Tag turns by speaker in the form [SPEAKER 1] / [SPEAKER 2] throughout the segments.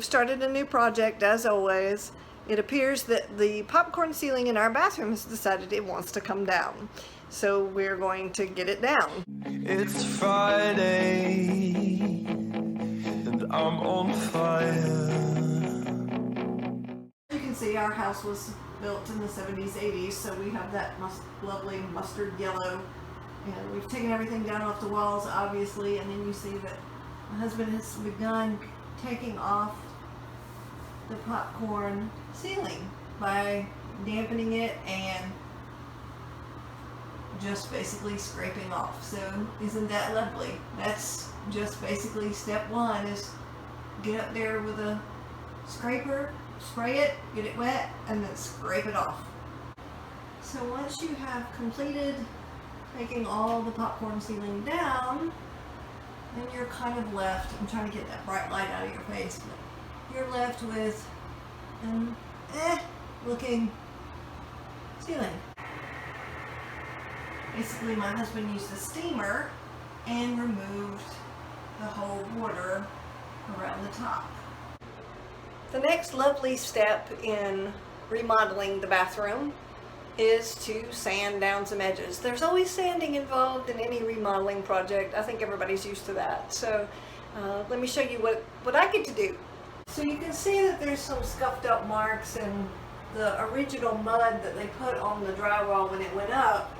[SPEAKER 1] We've started a new project as always. It appears that the popcorn ceiling in our bathroom has decided it wants to come down. So we're going to get it down.
[SPEAKER 2] It's Friday and I'm on fire.
[SPEAKER 1] You can see our house was built in the 70s, 80s, so we have that lovely mustard yellow. And we've taken everything down off the walls, obviously, and then you see that my husband has begun taking off the popcorn ceiling by dampening it and just basically scraping off. So isn't that lovely? That's just basically step one, is get up there with a scraper, spray it, get it wet, and then scrape it off. So once you have completed taking all the popcorn ceiling down, then you're kind of left, I'm trying to get that bright light out of your face, but you're left with an looking ceiling. Basically, my husband used a steamer and removed the whole border around the top. The next lovely step in remodeling the bathroom is to sand down some edges. There's always sanding involved in any remodeling project. I think everybody's used to that. So let me show you what I get to do. So you can see that there's some scuffed up marks, and the original mud that they put on the drywall when it went up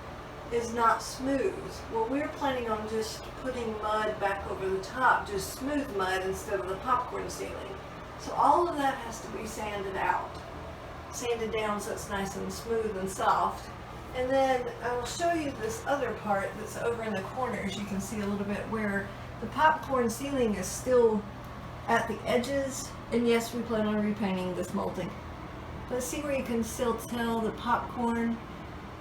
[SPEAKER 1] is not smooth. Well, we're planning on just putting mud back over the top, just smooth mud instead of the popcorn ceiling. So all of that has to be sanded out, sanded down so it's nice and smooth and soft. And then I will show you this other part that's over in the corners. You can see a little bit where the popcorn ceiling is still at the edges. And yes, we plan on repainting this molding. But see where you can still tell the popcorn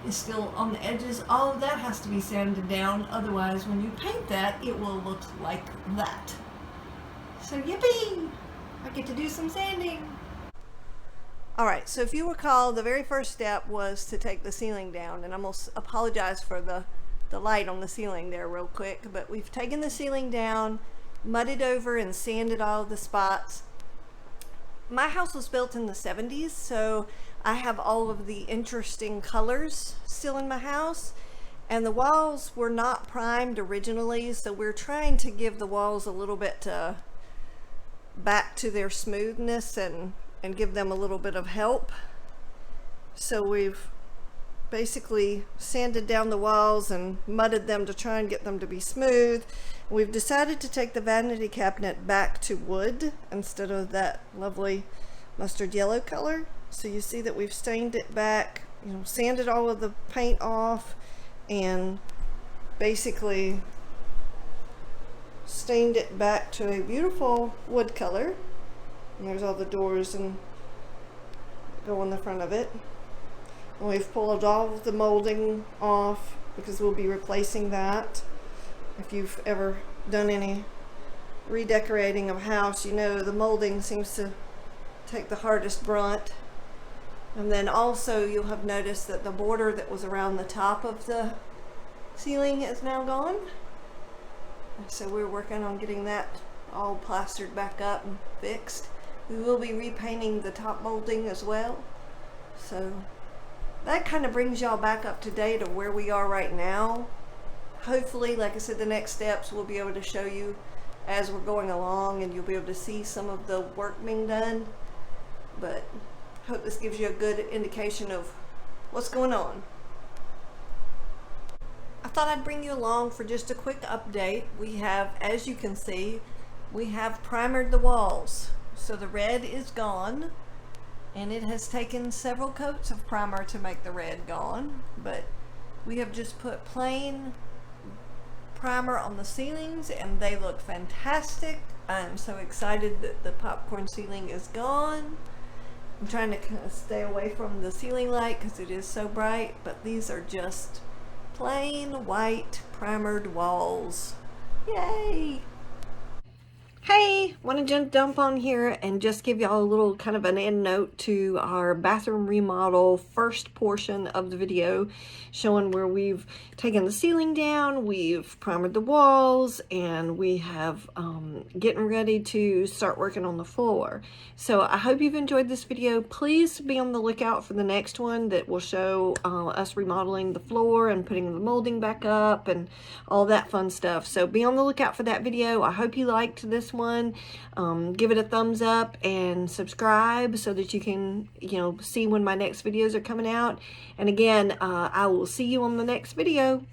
[SPEAKER 1] is still on the edges? All of that has to be sanded down. Otherwise, when you paint that, it will look like that. So yippee! I get to do some sanding. Alright, so if you recall, the very first step was to take the ceiling down, and I'm going to apologize for the light on the ceiling there real quick, but we've taken the ceiling down, mudded over and sanded all of the spots. My house was built in the 70s, so I have all of the interesting colors still in my house, and the walls were not primed originally, so we're trying to give the walls a little bit back to their smoothness and give them a little bit of help. So we've basically sanded down the walls and mudded them to try and get them to be smooth. We've decided to take the vanity cabinet back to wood instead of that lovely mustard yellow color. So you see that we've stained it back, sanded all of the paint off, and basically stained it back to a beautiful wood color. And there's all the doors and go on the front of it. And we've pulled all of the molding off because we'll be replacing that. If you've ever done any redecorating of a house, you know the molding seems to take the hardest brunt. And then also you'll have noticed that the border that was around the top of the ceiling is now gone. And so we're working on getting that all plastered back up and fixed. We will be repainting the top molding as well. So that kind of brings y'all back up to date of where we are right now. Hopefully, like I said, the next steps we'll be able to show you as we're going along, and you'll be able to see some of the work being done. But I hope this gives you a good indication of what's going on. I thought I'd bring you along for just a quick update. We have, as you can see, we have primered the walls. So the red is gone, and it has taken several coats of primer to make the red gone, but we have just put plain primer on the ceilings and they look fantastic. I'm so excited that the popcorn ceiling is gone. I'm trying to kind of stay away from the ceiling light because it is so bright, but these are just plain white primered walls. Yay! Hey, want to dump on here and just give y'all a little kind of an end note to our bathroom remodel first portion of the video, showing where we've taken the ceiling down, we've primered the walls, and we have getting ready to start working on the floor. So I hope you've enjoyed this video. Please be on the lookout for the next one that will show us remodeling the floor and putting the molding back up and all that fun stuff. So be on the lookout for that video. I hope you liked this one. Give it a thumbs up and subscribe so that you can, see when my next videos are coming out. And again, I will see you on the next video.